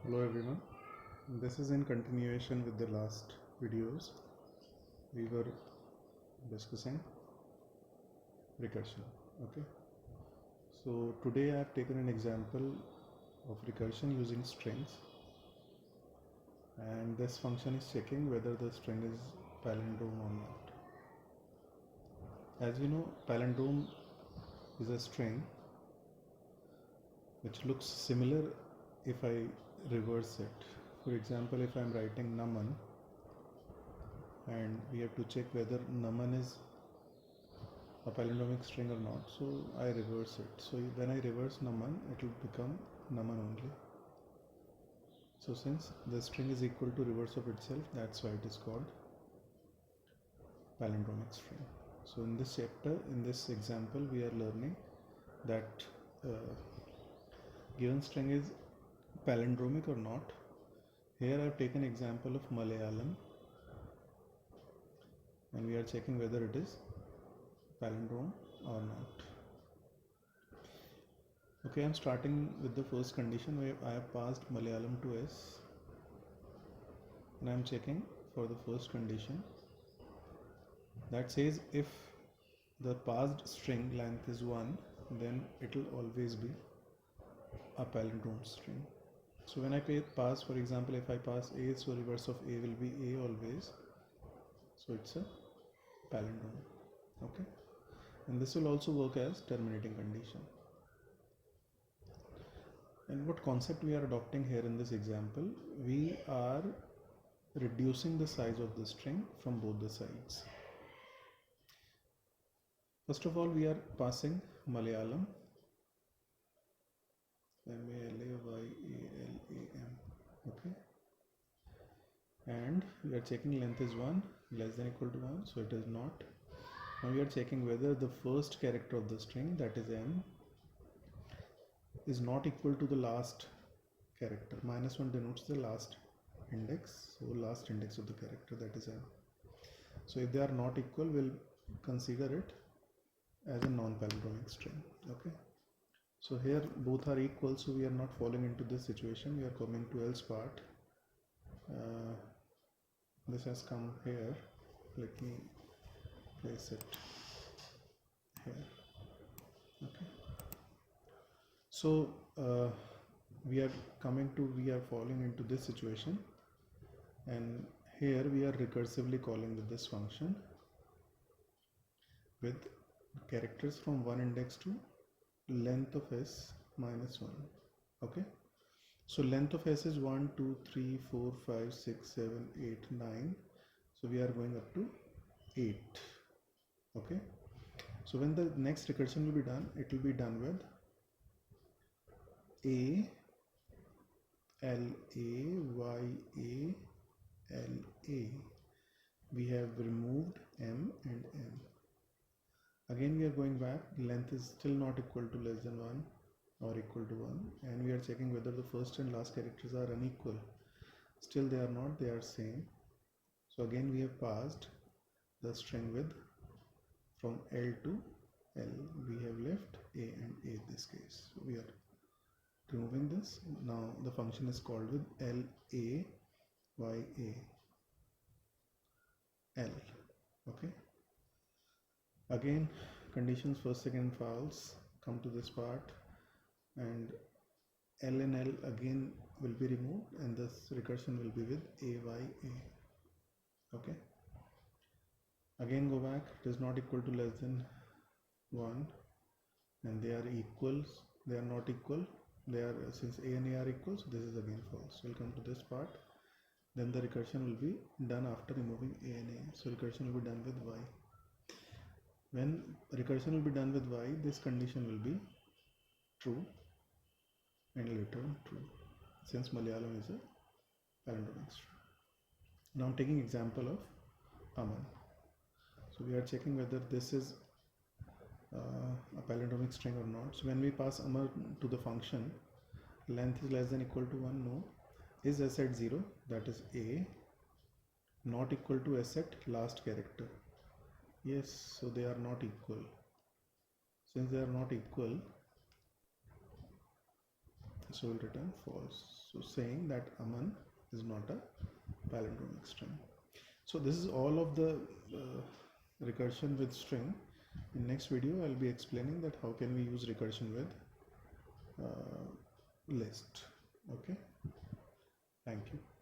Hello everyone, this is in continuation with the last videos. We were discussing recursion. Okay, so today I have taken an example of recursion using strings, and this function is checking whether the string is palindrome or not. As we know, palindrome is a string which looks similar if I reverse it. For example, if I am writing naman and we have to check whether naman is a palindromic string or not, so I reverse it. So when I reverse naman, it will become naman only. So since the string is equal to reverse of itself, that's why it is called palindromic string. So in this chapter, in this example, we are learning that given string is palindromic or not. Here I have taken example of Malayalam, and we are checking whether it is palindrome or not. Okay, I'm starting with the first condition where I have passed Malayalam to S, and I'm checking for the first condition that says if the passed string length is 1, then it will always be a palindrome string. So when I pass, for example, if I pass A, so reverse of A will be A always, so it's a palindrome. Okay, and this will also work as terminating condition. And what concept we are adopting here in this example, we are reducing the size of the string from both the sides. First of all, we are passing Malayalam, Malayalam, okay, and we are checking length is 1 less than equal to 1, so it is not. Now we are checking whether the first character of the string, that is M, is not equal to the last character. -1 denotes the last index, so last index of the character, that is M. So if they are not equal, we'll consider it as a non-palindromic string. Okay, so here both are equal, so we are not falling into this situation. We are coming to else part. This has come here. Let me place it here. Okay, so we are falling into this situation, and here we are recursively calling with this function with characters from one index to length of S minus 1. Okay, so length of S is 1, 2, 3, 4, 5, 6, 7, 8, 9. So we are going up to 8. Okay, so when the next recursion will be done, it will be done with A, L, A, Y, A, L, A. We have removed M and M. Again we are going back, length is still not equal to less than 1 or equal to 1, and we are checking whether the first and last characters are unequal. Still they are not, they are same. So again we have passed the string with from L to L. We have left A and A in this case. So we are removing this. Now the function is called with L, A, Y, A, L. Okay, again conditions first, second, false come to this part, and L and L again will be removed, and this recursion will be with A, Y, A. Okay, again go back, it is not equal to less than 1, and they are equals, they are not equal, they are, since A and A are equal, so this is again false. We'll come to this part, then the recursion will be done after removing A and A. So recursion will be done with Y. When recursion will be done with Y, this condition will be true and return true, since Malayalam is a palindromic string. Now I'm taking example of Aman. So we are checking whether this is a palindromic string or not. So when we pass Amar to the function, length is less than equal to 1, no. Is S at 0, that is A, not equal to S at last character, yes, so they are not equal. Since they are not equal, so we'll return false, so saying that Aman is not a palindromic string. So this is all of the recursion with string. In next video I'll be explaining that how can we use recursion with list. Okay, thank you.